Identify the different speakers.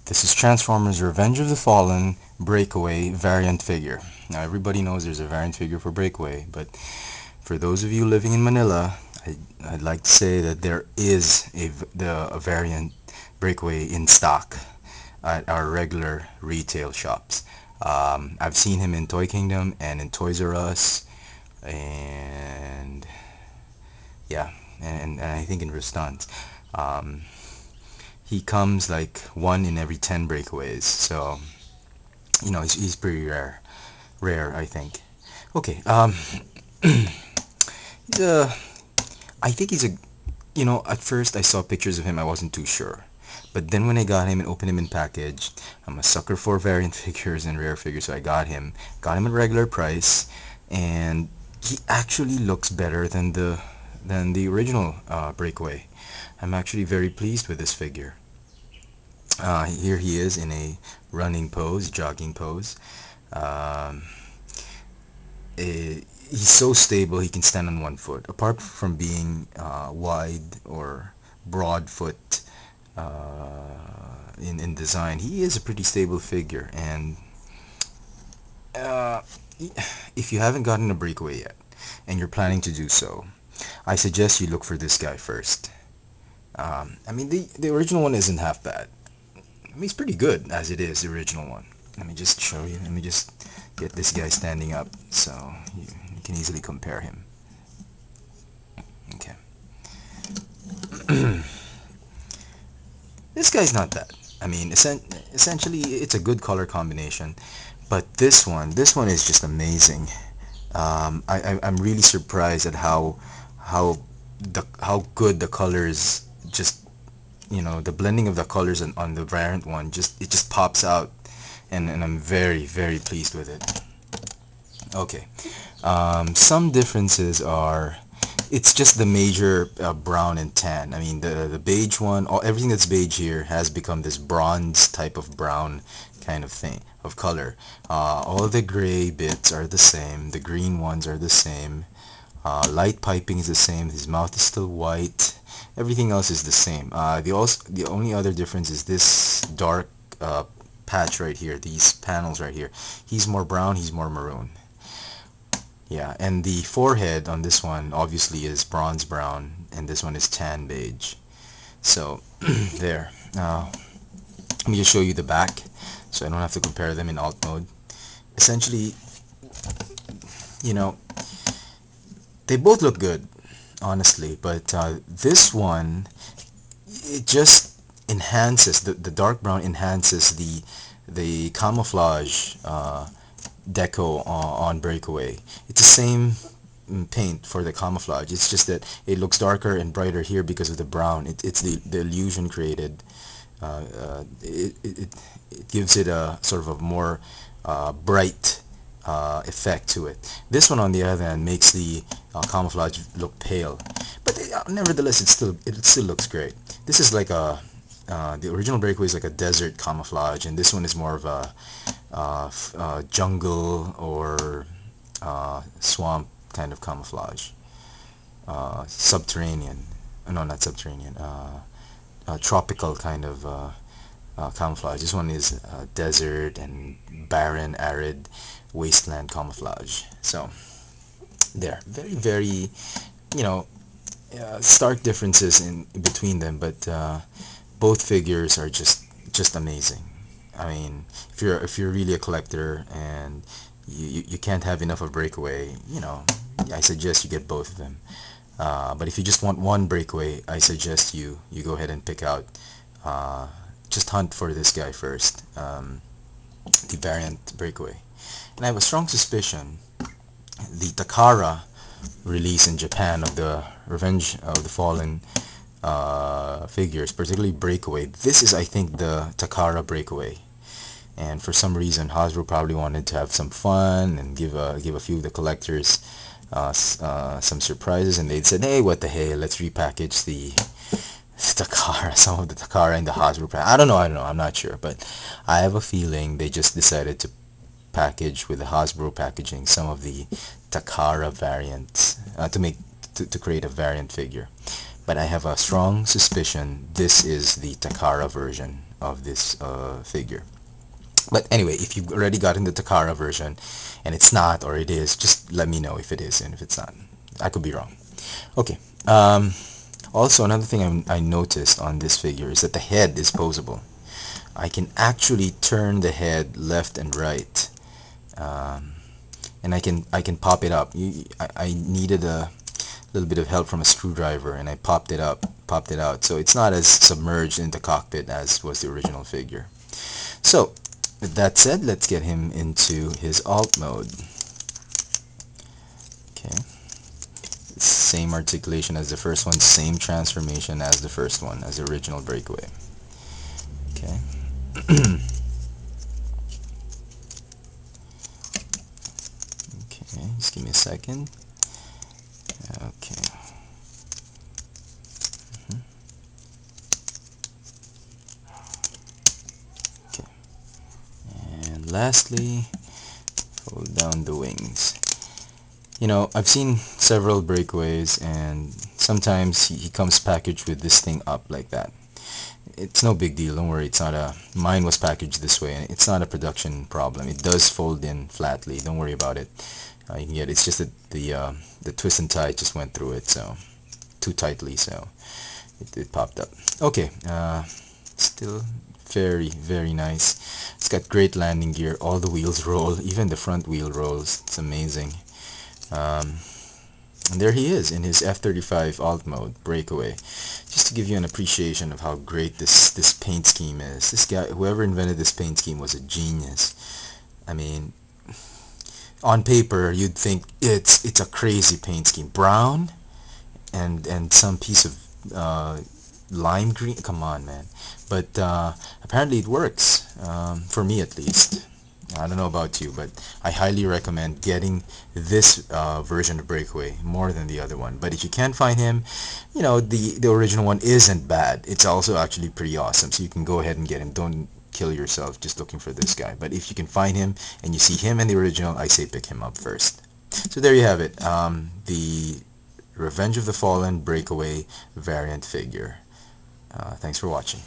Speaker 1: This is Transformers Revenge of the Fallen Breakaway variant figure. Now everybody knows there's a variant figure for Breakaway, but for those of you living in Manila, I'd like to say that there is a variant Breakaway in stock at our regular retail shops. I've seen him in Toy Kingdom and in Toys R Us, and yeah, and I think in Rustans. Um, he comes like one in every 10 breakaways, so he's pretty rare, I think. Okay. He's a, I think he's a, at first I saw pictures of him, I wasn't too sure, but then when I got him and opened him in package, I'm a sucker for variant figures and rare figures, so I got him at regular price, and he actually looks better than the original Breakaway. I'm actually very pleased with this figure. Here he is in a running pose, jogging pose. Um, he's so stable he can stand on one foot. Apart from being wide or broad foot in design, he is a pretty stable figure. And uh, if you haven't gotten a Breakaway yet, and you're planning to do so, I suggest you look for this guy first. I mean, the original one isn't half bad. I mean, it's pretty good as it is, the original one. Let me just show you. Let me just get this guy standing up so you can easily compare him. Okay. This guy's not bad. I mean, essentially, it's a good color combination. But this one is just amazing. I'm really surprised at how good the colors just the blending of the colors on the variant one just pops out, and I'm very pleased with it. Okay, some differences are it's just the major brown and tan. I mean the beige one, everything that's beige here has become this bronze type of brown kind of thing of color. All the gray bits are the same, the green ones are the same. Light piping is the same. His mouth is still white. Everything else is the same. The only other difference is this dark patch right here. These panels right here. He's more brown. He's more maroon. Yeah, and the forehead on this one obviously is bronze brown, and this one is tan beige. So there. Let me just show you the back, so I don't have to compare them in alt mode. Essentially, you know, they both look good, honestly, but this one, it just enhances the dark brown enhances the camouflage deco on Breakaway. It's the same paint for the camouflage. It's just that it looks darker and brighter here because of the brown. It's the illusion created. It gives it a sort of a more bright effect to it. This one, on the other hand, makes the camouflage look pale, but nevertheless, it still looks great. This is like a the original Breakaway is like a desert camouflage, and this one is more of a jungle or swamp kind of camouflage. Subterranean, no, not subterranean. Tropical kind of camouflage. This one is desert and barren, arid wasteland camouflage. So there, very stark differences in between them, but both figures are just amazing. I mean, if you're really a collector and you can't have enough of Breakaway, I suggest you get both of them. But if you just want one Breakaway, I suggest you go ahead and pick out. Just hunt for this guy first, the variant Breakaway. And I have a strong suspicion the Takara release in Japan of the Revenge of the Fallen figures, particularly Breakaway. This is, I think, the Takara Breakaway. And for some reason, Hasbro probably wanted to have some fun and give a few of the collectors some surprises, and they said, "Hey, what the hell? Let's repackage the Takara, some of the Takara in the Hasbro." I don't know. I'm not sure, but I have a feeling they just decided to package with the Hasbro packaging some of the Takara variants to make to create a variant figure. But I have a strong suspicion this is the Takara version of this figure. But anyway, if you've already gotten the Takara version and it's not, or it is, just let me know if it is and if it's not. I could be wrong. Okay. Also, another thing I noticed on this figure is that the head is posable. I can actually turn the head left and right, and I can pop it up. I needed a little bit of help from a screwdriver, and I popped it out. So it's not as submerged in the cockpit as was the original figure. So with that said, let's get him into his alt mode. Okay. Same articulation as the first one, same transformation as the first one, as the original Breakaway. Okay. Okay, just give me a second. Okay. Okay. And lastly, hold down the wings. You know, I've seen several Breakaways, and sometimes he comes packaged with this thing up like that. It's no big deal, don't worry. It's not a, mine was packaged this way, and it's not a production problem. It does fold in flatly, don't worry about it. You can get it. It's just that the twist and tie just went through it, so too tightly, so it popped up. Okay, still very nice. It's got great landing gear. All the wheels roll, even the front wheel rolls. It's amazing. And there he is in his F-35 alt mode Breakaway. Just to give you an appreciation of how great this paint scheme is. This guy, whoever invented this paint scheme, was a genius. I mean, on paper you'd think it's a crazy paint scheme. Brown and some piece of lime green. Come on, man. But apparently it works, for me at least. I don't know about you, but I highly recommend getting this version of Breakaway more than the other one. But if you can't find him, you know, the original one isn't bad. It's also actually pretty awesome, so you can go ahead and get him. Don't kill yourself just looking for this guy. But if you can find him and you see him and the original, I say pick him up first. So there you have it, the Revenge of the Fallen Breakaway variant figure. Thanks for watching.